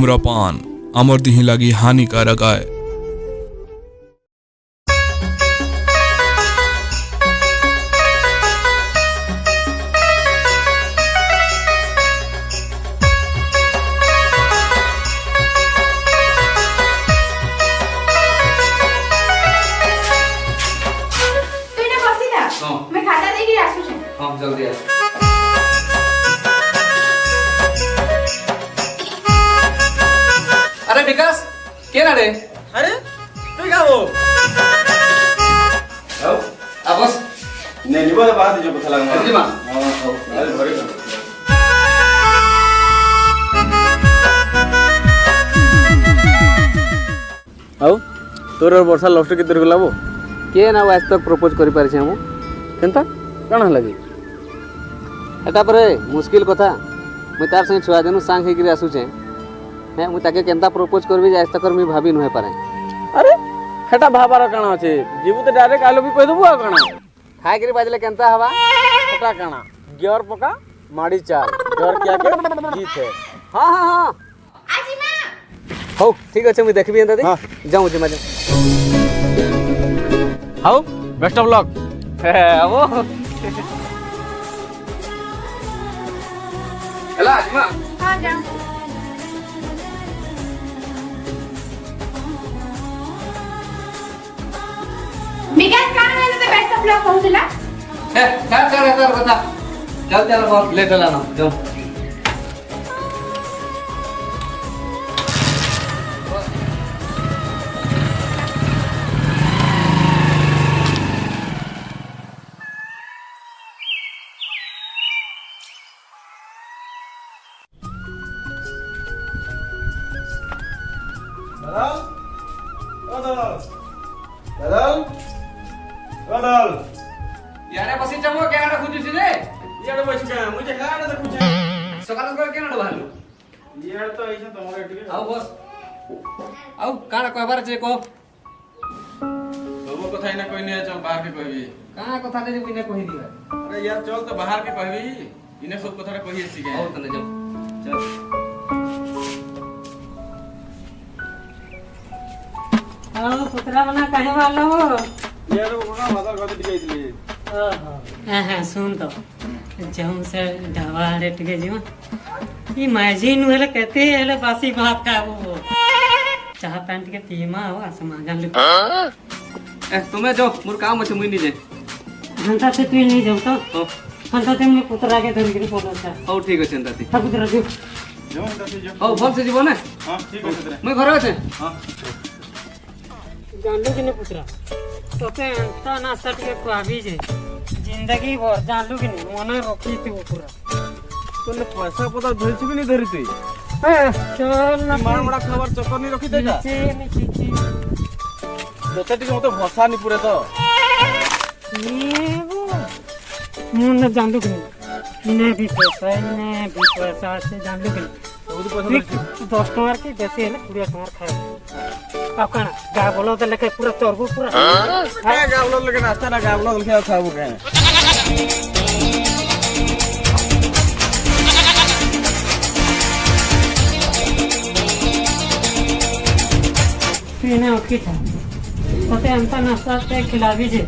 धूम्रपान आमर दिही लगी हानिकारक आय। जल्दी आ। अरे विकास के ना रे? अरे तू क्या वो आ बस नहीं निबो बात जो पता लगा जी मां अरे घरे आओ तोर वर्षा लस्ट के तोर गलाबो के ना आज तक प्रपोज करि पारे छै हम केनता कण लगे एटा परे मुश्किल कथा मैं तार संग छुआ देनु सांग हेकरी आसु छै मैं मु ताके केनता प्रपोज करबी आज तक मी भाबी नहे पारे। अरे हेटा भाबार काना আছে जीवु तो डायरेक्ट आलो भी कह दबु आ काना खाय करी बाजले केनता हवा हेटा काना गियर पका माड़ी चाल डर किया के जीत है। हां हां हां आजी मां हो ठीक अछि मैं देखबी एंता दे जाऊ जे मजे हाउ बेस्ट ऑफ लक आवो एला आजी मां हां जा विकास कान में तो बेस्ट ऑफ लक पहुंचला ए क्या बता चल चल बहुत लेट होला ना जाओ यारे बसी चमो केनाडा खुजुसी रे यार बस का मुझे गाना तो कुछ सकाल कर केनाडा भालू यार तो ऐसा तुम्हारे ठीक है आओ बस आओ काना कहबार जे को सब कथा इना कोई नहीं चल बाहर के कहबी काना कथा ले कोई ने कहि दिबा अरे यार चल तो बाहर के कहबी इने सब कथा कहिए सीखे आओ तने जाओ चल आओ पुत्रा बना कहे वाला हो यार वो ना मदर गति टिके दिले हां सुन तो जम से ढाबा रेट के जीवन ई मैजिन वाले कहते हैं बासी भात का वो चाह पैंट के पीमा हो आसमान जान ले ए तुम्हें जो मोर काम আছে মুই নিজে घंटा से तू नहीं जाऊ तो घंटा ते में पुत्रा के धर के बोलो अच्छा ओ ठीक আছে अंदाती था पुत्रा जो जो से जो ओ भल से जीव ना हां ठीक है तेरे मैं घर আছে हां जान लो कि नहीं पुत्रा तो पे अंता ना सट के खुआबी जे जिंदगी भर जान लो कि नहीं मन रखी थी वो पूरा तूने पैसा पता धरि छु कि नहीं धरि तू चल ना मार बड़ा खबर चक्कर नहीं रखी देगा नीचे दोते टिके मते भसा नहीं पूरे तो ये वो मुन्ना जान लो कि नहीं इन्हें भी पैसा से जान लो कि नहीं सब पैसा 10 टमार के जैसे है ना 20 टमार खाए अब कहना गा बोलो तो लेके पूरा चोरबो पूरा क्या गावलो लेके नाश्ता ना गावलो लेके खाबो के पीने उठी था तो अंता नाश्ता से खिला दीजिए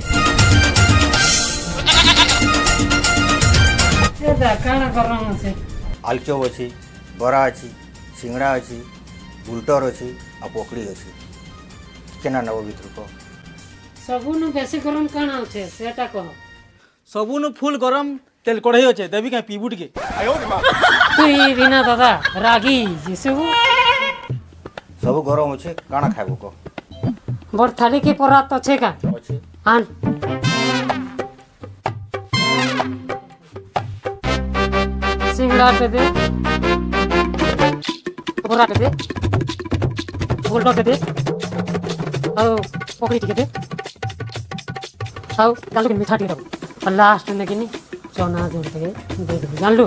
ये देखना कर रहा हूँ से आलुचप अच्छी बरा अच्छी सिंगड़ा अच्छी बुलटर अच्छी आ पकड़ी अच्छी केना नब भितर को सबुनु बेसी गरम काना होचे सेटा कह सबुनु फुल गरम तेल कढ़ाई अच्छे देवी क्या पीबू टिके तू ही बिना दादा रागी जिसु सब गरम अच्छे काना खाइबो को बर थाली के परा तो छे का अच्छे आन सिंगड़ा पे दे बरा पे दे बुलटर पे दे आओ पकड़ी टिके दे आओ डालो के मीठा टिके दो और लास्ट में किनी चौना जोड़ के दे दो जान लो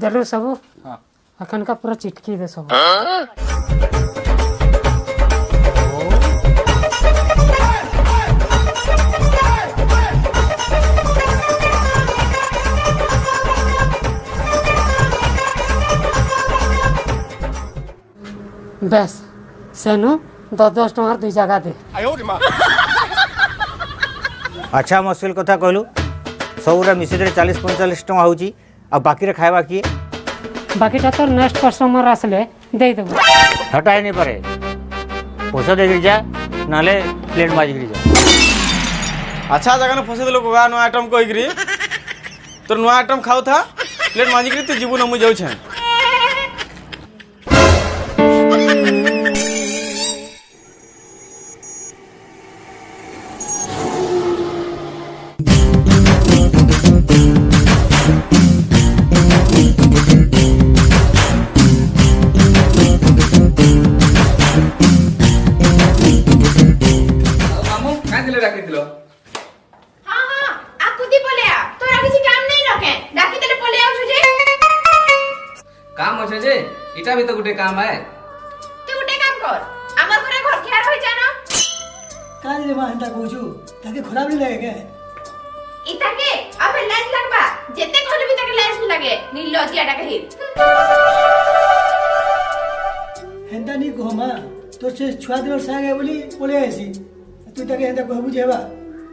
दलो सब हां अखन का पूरा चिटकी दे सब ବେଶ ସେନୁ 10 ଟଙ୍କାର 2 ଜାଗା ଦେ। अच्छा मुश्किल कथा कहलु सबुरा मिसेज 40-45 टଙ୍କା होची आ बाकी रे खाइबा किए बाकीटा तोर नेक्स्ट कस्टमर आसले दे देबो। हटाई नहीं पारे पैसा दे जा नाले प्लेट माजी गिरी जा। अच्छा जगह ने फसे देलो गोगा नो आइटम कहिकरी तोर नो आइटम खाउ था प्लेट माजिकरी तू जीवन मु जाउ छै। ମାମୁ କାଇଁ ଦିଲେ ଡାକିଥିଲ? हाँ हाँ आकुति बोले आ तोरा किसी काम नहीं रखे डाकी तेरे बोले आउ छुजे काम আছে যে এটা भी तो गुटे काम है। तू गुटे काम कर हमर घरे घर खेर होई जानो काज रे मां हंता कहू ताके खराब नहीं लगे के इता के अबे लेंस लगबा जेते कहले भी ताके लेंस लगे नी लजियाटा कहि हंता नहीं कहो मां तो से छुआ दिन संग है बोली बोले आसी तू ताके हंता कहबू जेबा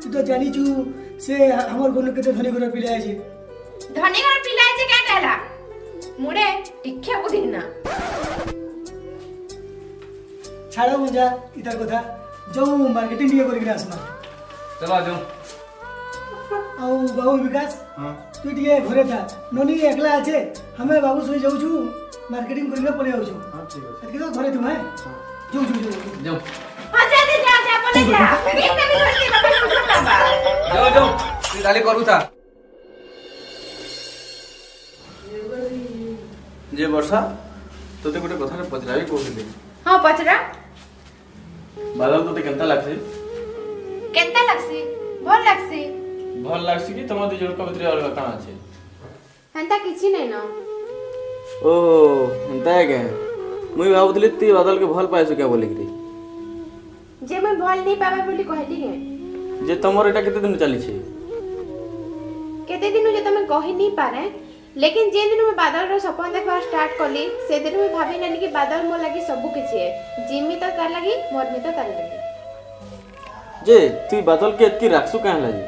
तू तो जानी छु से हमर गोन केते धनी घर पिले आसी धनी घर पिलाय जे का कहला मुड़े टिखे बुझी ना छाड़ो मुंजा इधर कथा जो मार्केटिंग लिए करिना आसमा चलो आ जाओ। आउ बाबू विकास तू टिके घरे था नोनी एकला आछे हमें बाबू सोई जाऊ छु मार्केटिंग करिना पड़े आउ छु। हां ठीक है के घरे तुम है जो जाओ हां जा बोले जा एक भी घर के बाबा को बताबा जाओ तू खाली करू था। जे वर्षा तोते गुटे कथा रे पचराई कहली हां पचरा बादल तोते केनता लागছে केनता लागसी भल लागसी भल लागছে कि तम दु जण को भीतर अलग काना আছে हंता किछि नै न ओ हंता है के मुई भाबुतली ती बादल के भल पाइसु के बोली कि जे मैं भल नहीं पावे बोली कहली के जे तमर एटा केते दिन चली छी केते दिन जे तमे कहि नहीं पारे लेकिन जे दिन में बादल रो सपन देखवा स्टार्ट कली से दिन में भाबी नली कि बादल मो लगी सब किछि है जिमी तो तार लगी मोर में तो तार लगी जे तू बादल के एतकी राखसु काहे लागी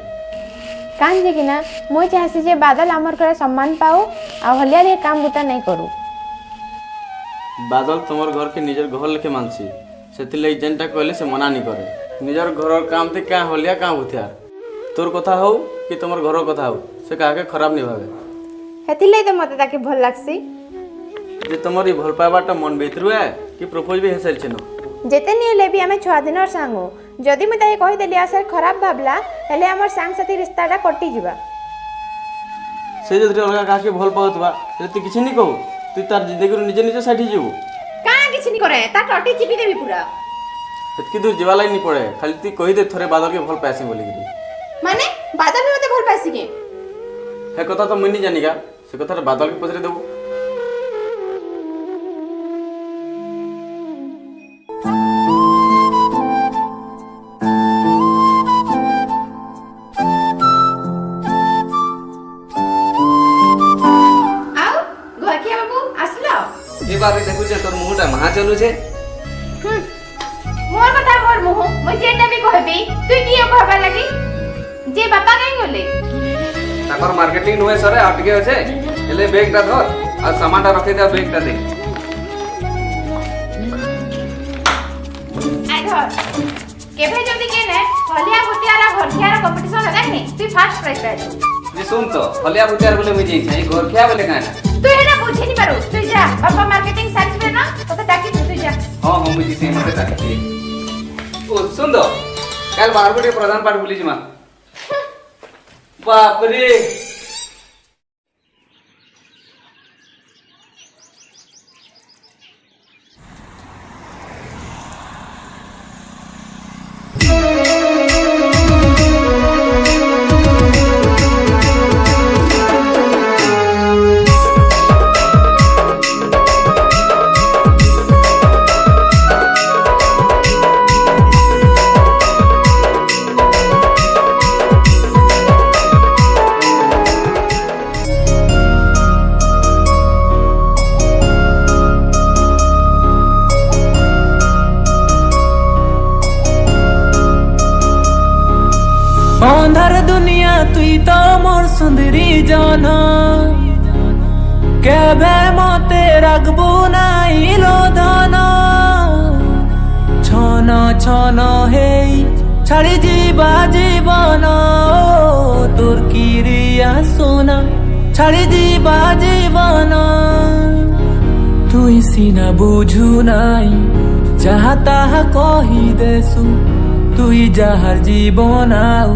कान जे कि ना मोय चाहसी जे बादल हमर करे सम्मान पाओ आ हलिया रे काम बुता नहीं करू बादल तमर घर के निजर घर लेके मानसी सेति लई जेनटा कहले से मना नहीं करे निजर घर काम ते का हलिया का बुथिया तोर कथा हो कि तमर घर कथा हो से काके खराब नहीं भावे हेति ले तो मते ताके भल लागसी जे तमरी भल पाबाटा मन भीतर है कि प्रपोज भी हेसल छनो जेते नहीं ले भी हमें 6 दिन और सांगो जदी मैं ताके कहि देली आसर खराब भाबला हेले हमर सांग साथी रिश्ताटा कटि जिबा से जदि अलगा काके भल पाउतबा से तू किछि नहीं कहू तू तार जिंदगी रो निजे निजे साठी जीवो का किछि नहीं करे ता टटी चिपी देबी पूरा एतकी दूर जीवा लाई नहीं पड़े खाली तू कहि दे थोरे बादल के भल पाइसे बोली गिरी माने बादल भी मते भल पाइसी के हे कथा तो मुई नहीं जानिगा से कथा बादल के पचरे देबो आओ घर के बाबू आसलो ए बाबे देखु जे तोर मुहटा महा चलू छे। मोर बता मोर मुह मैं जेटा भी कहबी तू कियो कहबा लगी जे बापा कहीं गले ताकर मार्केटिंग नुए सरे अटके अछे एले बैग ता धर आ सामानटा रखि दे बैग ता दे आई घर केभे जदी केने हलिया भुतियारा घरखियारा कंपटीशन है नहीं तू फर्स्ट प्राइज पाइलो जे सुन तो हलिया बुतियार बोले मुई जेई छै घर खिया बोले काना तू हेना बुझी नहीं पारू तू जा बापा मार्केटिंग सर्च में ना तो डाकी तू जा हां हां मुई से मते ताकि ओ सुन तो कल 12 बजे प्रधान पाठ बोली जमा बाप रे जन केबे मते राखबू नाई लो धन छन छन हेई छाड़ी जीवा जीवन तोर किरिया सोना छाड़ी जीवा जीवन तुई सीना बुझू नाई जहाँ ताहा कही देसु तुई जहार जीवन आउ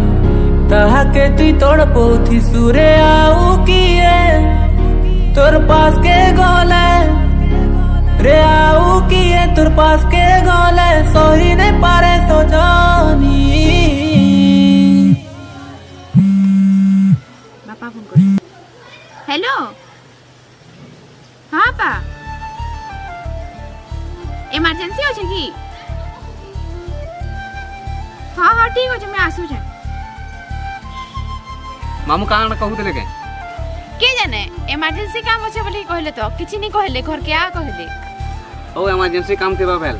ताहा के तुई तोड़ पोथी सुरे आउ किए तोर पास के गले रे आउ किए तोर पास के गले सही नहीं पारे तो जानी। बापा फोन कर। हेलो हाँ पा इमरजेंसी हो कि हाँ हाँ ठीक हो मैं आसू छे। मामू काण कहूले के जाने इमरजेंसी काम अच्छे बोली कहले तो किछि नहीं कहले घर के आ कहले ओ इमरजेंसी काम थिबा भेल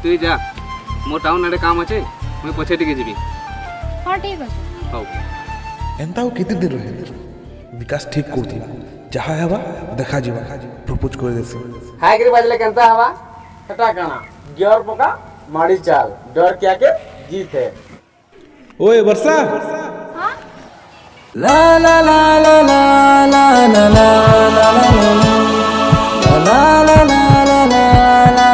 तू जा मो टाउन आड़े काम अच्छे मुई पछे टिके जीबी। हाँ ठीक है हौ एंता केते दिन रहे विकास ठीक करथिला जहा हवा देखा जीवा प्रपोज कर देसी हाय गिरी बाजले केनता हवा हटा काना गियर पका माड़ी चाल डर क्या के जीत है। ओए वर्षा ला ला ला ला ला ला ला ला ला ला ला ला ला ला।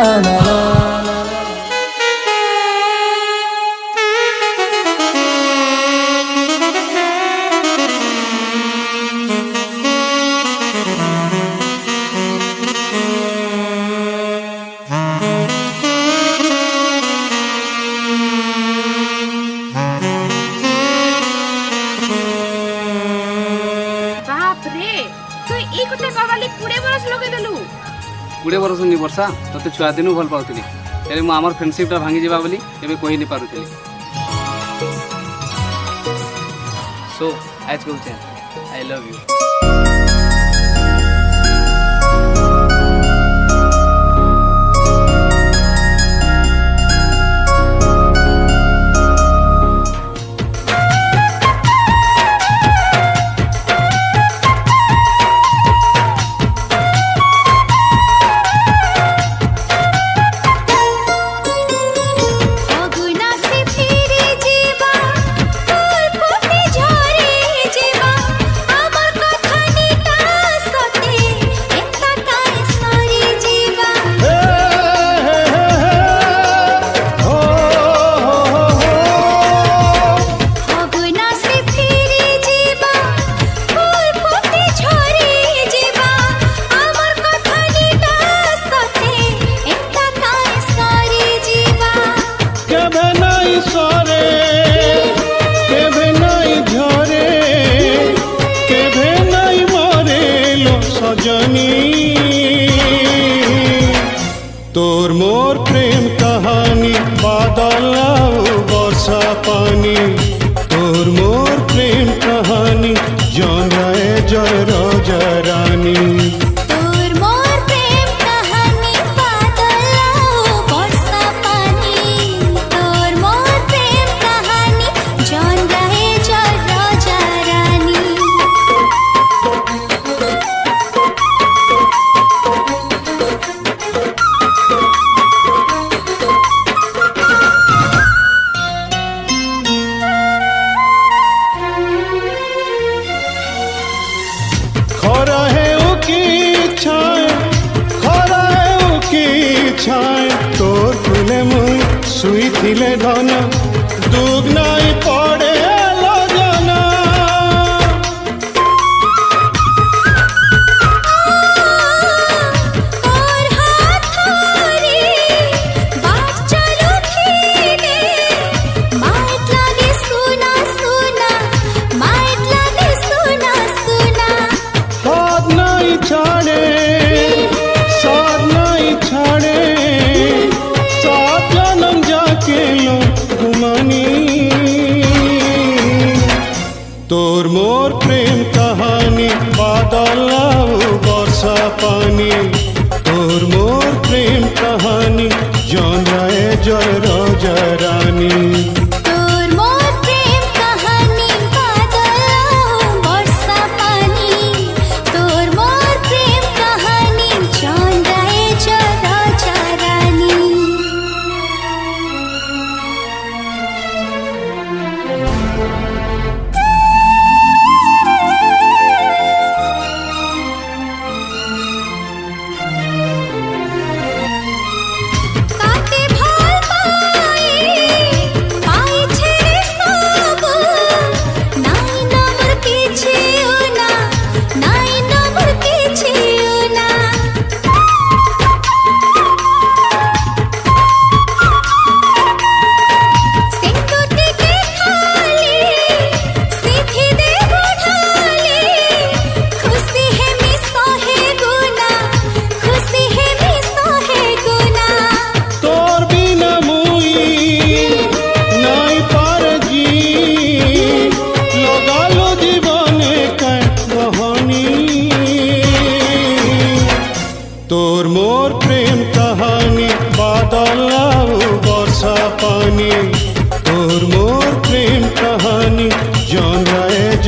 बाप रे तू ई कुते कवाली 20 बरस लगे देलु 20 बरस नि वर्षा तते छुआ दिनु भल पाउतली तेरे मु हमर फ्रेंडशिप ता भांगी जेबा बोली एबे कहि नि पारुतली सो आज को आई लव यू। तोर मोर प्रेम कहानी बादल वर्षा पानी तोर मोर प्रेम कहानी जान राय जय राजा रानी तोर मोर प्रेम कहानी बादल वर्षा पानी तोर मोर प्रेम कहानी जान राय जय राजा रानी। तोर फुले मुई सुई थिले धन दुग नाई पड़े लो जाना और हाथ धरी बात चलू खीने माइट लागे सुना सुना माइट लागे सुना सुना साथ नहीं छाड़े साथ नहीं छाड़े साथ जन्म जाके लो घुमानी तोर मोर प्रेम कहानी बादल वर्षा पानी तोर मोर प्रेम कहानी जान राय जय राजा रानी तोर मोर प्रेम कहानी बादल वर्षा पानी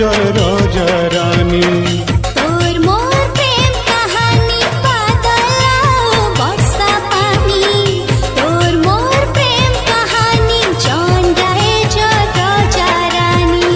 नजर राजा रानी तोर मोर प्रेम कहानी बादल बरसा पानी तोर मोर प्रेम कहानी जान जाए जो राजा रानी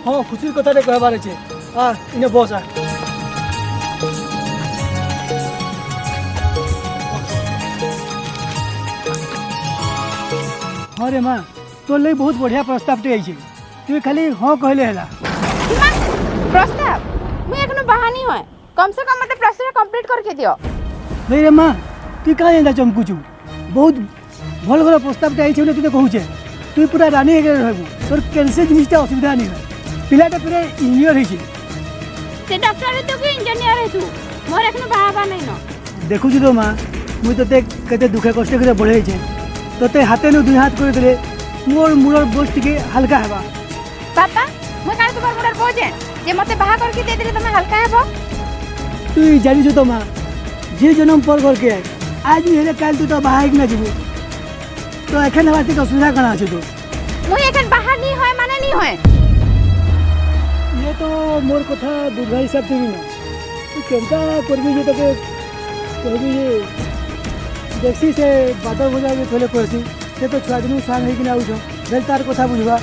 हाँ खुशी कथा कहबार अच्छे इने बस आ हाँ रे माँ तोर लगे बहुत बढ़िया प्रस्ताव टे आई तु खाली हाँ कहले है प्रस्ताव मुझे एखनो बहानी है कम से कम मतलब प्रस्ताव कंप्लीट करके दियो नहीं रे माँ तु कहाँ एंता चमकुचु बहुत भल भल प्रस्ताव टे आई तुझे कहूचे तु पूरा रानी है रहबू तोर कैसे जिनिसटा असुविधा नहीं है पिलाटा पूरा इंजीनियर है से डॉक्टर है तो कि इंजीनियर है तू मोर एखनो बाबा नहीं न देखु तो माँ मुझे तोते केते दुखे कष्ट करे बढ़े छे तोते हाथे न दुई हाथ कर देले मोर मुरर बोझ टिके हल्का हेबा पापा मु काल तुम्हार मुरर बोझ है जे मते बाहा करके दे देले तमे हल्का हेबो तू जानी जो तो माँ जे जन्म पर करके आज भी हेले काल तू तो बाहा एक ना जीबू तो एखन हवाते का सुविधा कना छे तो मु एखन बाहर नहीं होय माने नहीं होय ये तो मोर कथा बुझा हिसाब से ना तू केनता करबी जे तके कहबी जे देखसी से बादल हो जाए थोले कहसी से तो छुआ दिनु सांग है कि ना आउछो भेल तार कथा बुझबा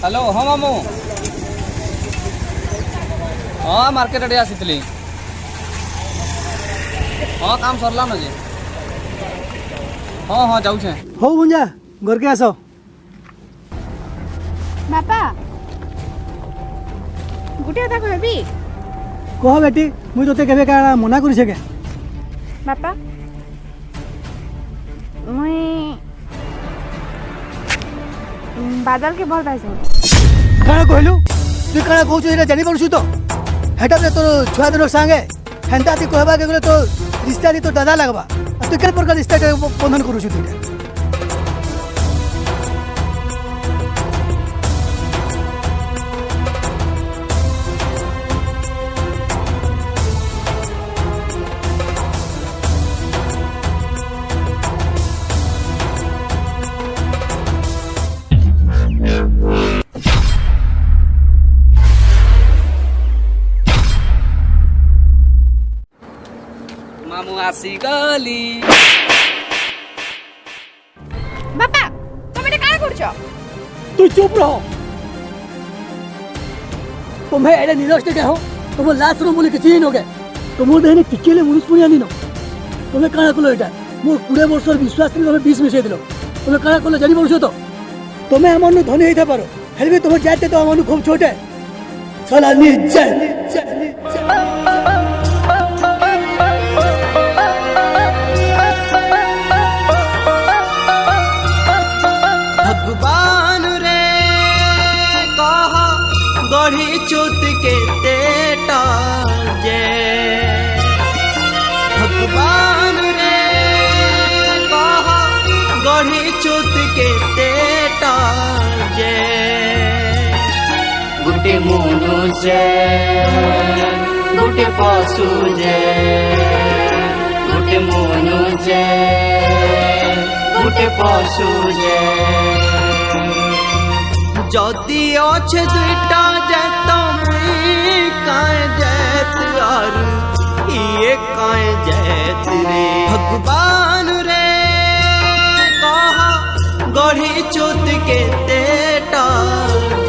हेलो हाँ मामू हाँ मार्केट आड़े आसी हाँ काम सरला न जे हाँ हाँ जाऊे हो बुंजा घर के आसो बापा गुटे कथा कहबी कह बेटी मुई तोते केबे का मना करी छे के बापा मुई बादल के भल पाइछे काଣା कहलु तू काଣା कहू एटा जानि पड़छु तो हेटा रे तो छुआ दिन संगे हेंता ती कहबा के गले तो रिश्ता दी तो दादा लगबा तू के प्रकार रिश्ता के बंधन करू तू मामू आसी गली बापा तुम एटा काहे करछो तू चुप रहो तुम्हें एडे निरस्त के हो तुम लास्ट रो बोले किछि न होगे तुम देहने टिकेले मुनिस पुनी आनी न तुम्हें काଣା कलो एटा मोर 20 वर्षर विश्वास नी तुम्हें 20 मिसे दिलो तुम्हें काଣା कलो जानि पड़छो तो तुम्हें हमन धनी हेता पारो हेलबे तुम जाते तो हमन खूब छोटे साला निर्जन भगवान रे कह गढ़ी चोत के तेटा जे भगवान रे कह गढ़ी चोत के तेटा जे गुटे मनुष्य गुटे पशु जे जे गोटे पशु जे जदि अच्छे दुईटा जैत मुई काए जैत आरु ये काए जैत रे भगवान रे कहा गढ़ी चुत के तेटा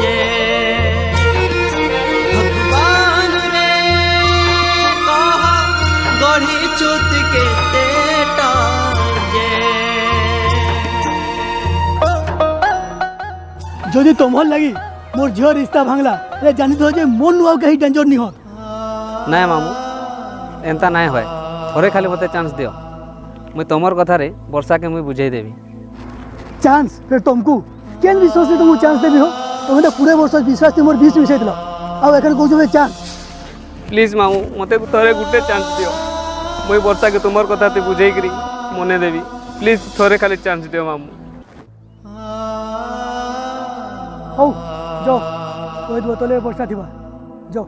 जे भगवान रे कहा गढ़ी चुत के तेटा जे যদি তোমার লাগি মোর ঝিও রিস্তা ভাঙলা রে জানি তো যে মন নুয়াও কहीं डेंजर नहीं हो ନାଇଁ ମାମୁଁ ଏନ୍ତା ନାଇଁ ହୁଏ ଥରେ ଖାଲି ମୋତେ ଚାନ୍ସ ଦିଅ ମୁଇଁ ତମର କଥାରେ ବର୍ଷାକେ ମୁଇଁ ବୁଝେଇ ଦେବି चांस फिर तुमको केन विश्वास से तुमको चांस देबी हो तुम तो पूरे वर्ष विश्वास से मोर 20 मिसे दिलो अब एकर को जो चांस ପ୍ଲିଜ୍ ମାମୁଁ ମୋତେ ଥରେ ଗୋଟେ ଚାନ୍ସ ଦିଅ ମୁଇଁ ବର୍ଷାକେ ତୁମର କଥାତେ ବୁଝେଇକିରି ମନେ ଦେବି ପ୍ଲିଜ୍ ଥରେ ଖାଲି ଚାନ୍ସ ଦିଅ ମାମୁଁ हो जाओ कोई बोतले वर्षा थिबा जाओ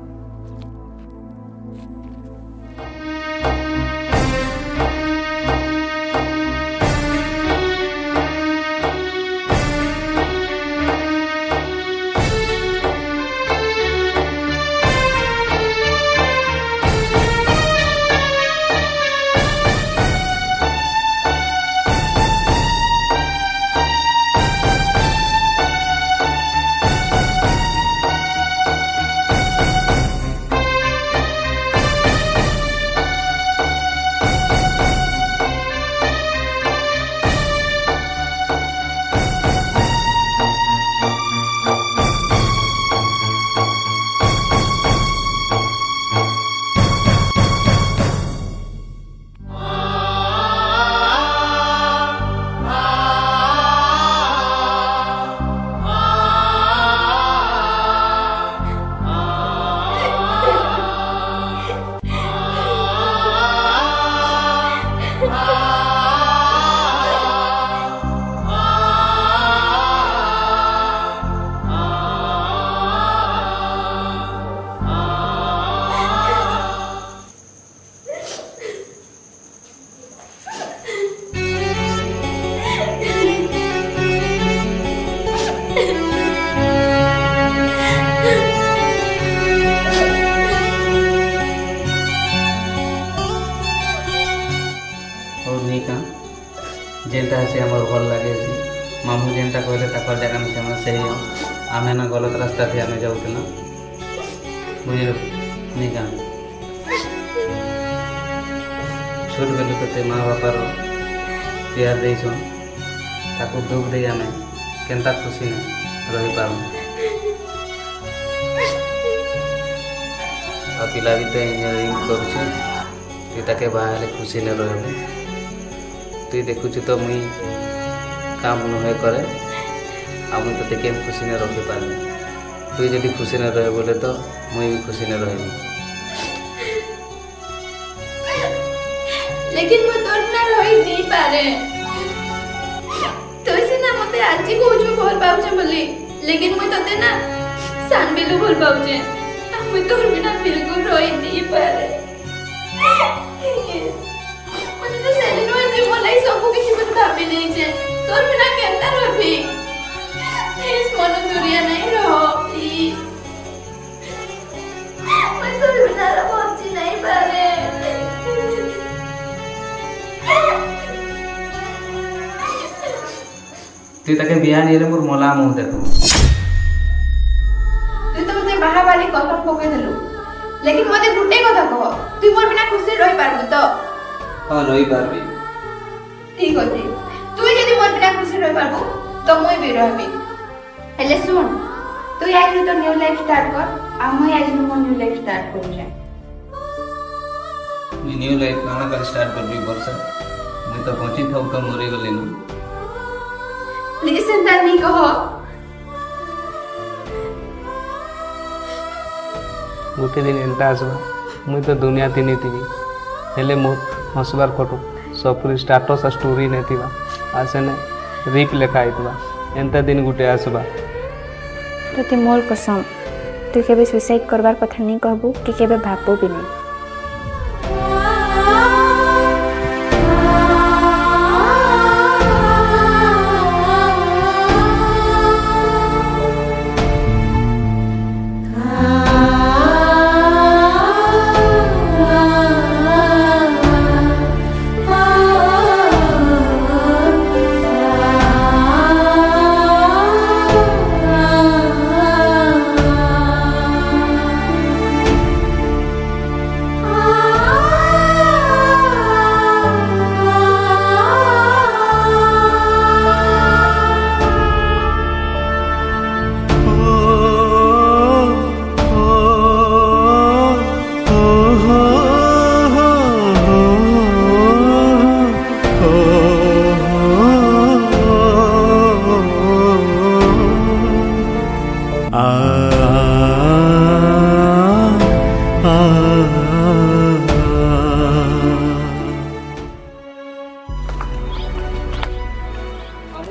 जेनटा से हमर भल लगे मामू जेनटा कहले तकर जगह में से सही हो आमे ना गलत रास्ता थी आमे जाऊला बुझल नहीं का छोट बेलू तो माँ बापार प्यार देछन ताको दुख दे आमे केनता खुशी ने रही पारू आ पिला भी तो इंजीनियरिंग करुचे तु ताके बाहर खुशी ने रहबे तुई देखुच तो मुई काम नुहे करे आ मुई तो केन खुशी ने रखी पारबी तुई जदि खुशी ने रहे बोले तो मुई भी खुशी ने रहबी लेकिन मैं तोर ना रही नहीं पारे तो से ना मते आज कहू भल पाउछे बोली लेकिन मैं तते ना सान बेलू भल पाउछे मैं तोर बिना बिल्कुल रही नहीं पारे मुझे तो सेलिनो जे मलाई सब किछि मत भाबी नहीं छे तोर बिना केनता रहबी इस मन दुरिया नहीं रहो प्लीज मैं तोर बिना रहती नहीं पारे तु ताके बियाह नहीं रे मोर मला मुंह देखो तू तो मते बाहा वाली कथा पके देलु लेकिन मते गुटे कथा कह तू मोर बिना खुशी रही पारबु तो हां रही पारबी ठीक अछि तू यदि मोर बिना खुशी रही पारबु तो मुई भी रहबी हेले सुन तू आज तो न्यू लाइफ स्टार्ट कर आ मुई आज मोर न्यू लाइफ स्टार्ट करू छे न्यू लाइफ काना कर स्टार्ट करबी वर्षा मैं तो पहुंची था तो मरी गली न प्लीज सेंटा नहीं कहो गोटे दिन एंता आसबा मुई तो दुनिया थी नहीं थी हेले मोर हंसबार फोटो सब स्टाटस स्टोरी नहीं थी आसेने रिप लेखा आइतबा एंता दिन गुटे आसबा तोते मोर कसम तू केबे सुसाइड करबार कथा नहीं कहबू कि केबे भाबू भी नहीं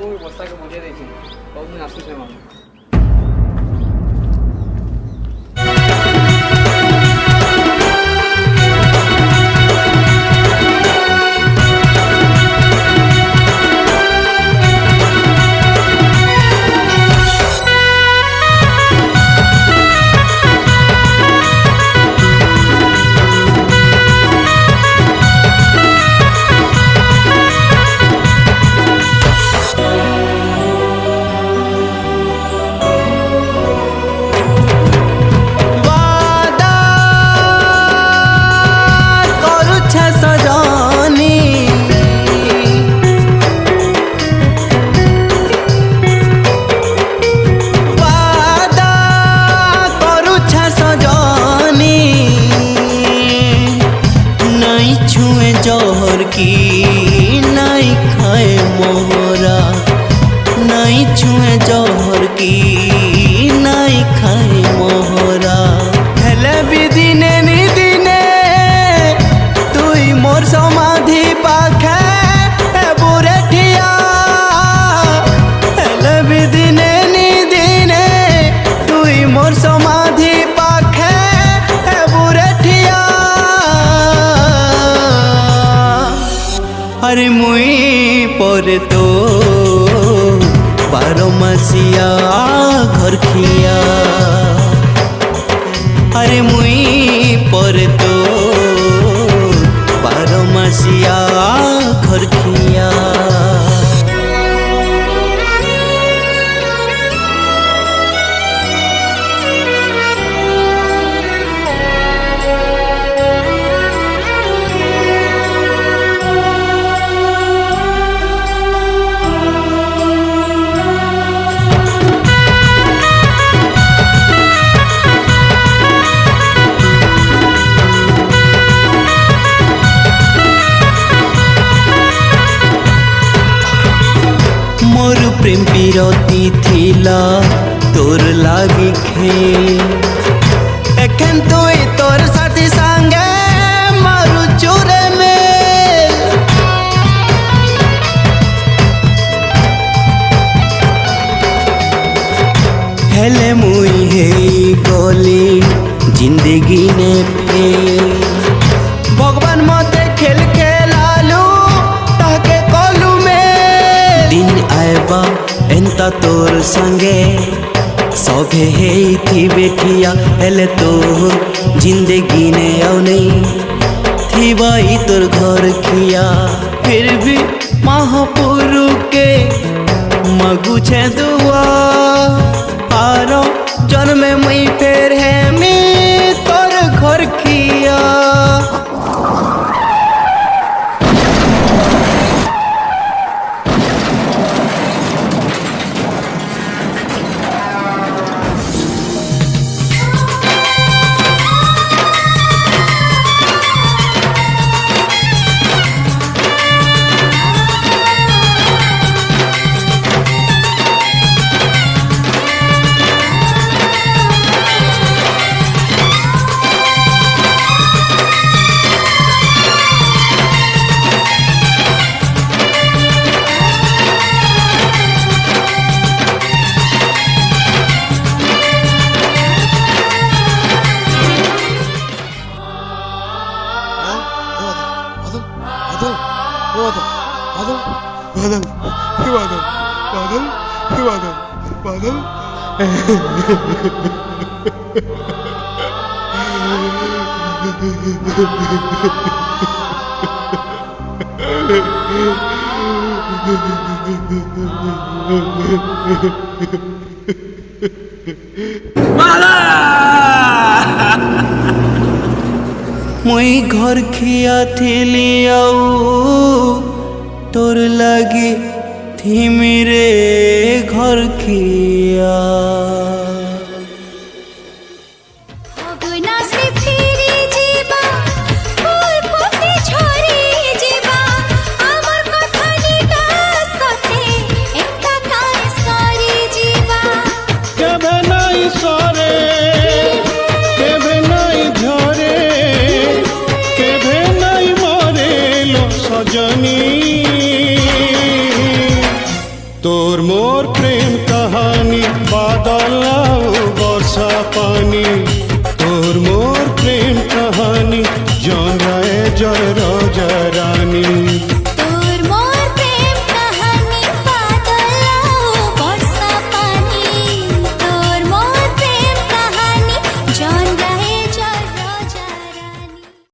ମୁଁ ବସ୍ତାକେ ବୁଝେଇ ଦେଇଛି କହୁଦିନ ଆସୁଛେ ମାନେ जहर की नहीं खाए मोहरा नहीं छुए जहर की नहीं खाए मोहरा हेले भी दिने नी दिने तुई मोर समाधि पाखे बुरे ठिया हेले भी दिने नी दिने तुई मोर समाधि पाखे बुरे ठिया अरे मुई पर तो 12 मासिया घर खिया अरे मुई पर तो 12 मासिया घर खिया मोर प्रेम पिरती थिला तोर लागी खे एखन तो तोर साथी संगे मारू चोरे में हेले मुई हे गली जिंदगी ने पे भगवान मते खेल खेलालू ताके कलू में दिन आएबा एंता तोर संगे सभे हे थी बेठिया हेले तोर जिंदगी ने आउ नहीं थी बाई तोर घर खिया फिर भी महापुरु के मगु छे दुआ आरो जन्मे मुई फेर है मी तोर घर खिया मुई घर खिया थिली आऊ तोर लगी थी मेरे घर खिया तोर मोर प्रेम कहानी बादल आउ वर्षा पानी तोर मोर प्रेम कहानी जौन राय जर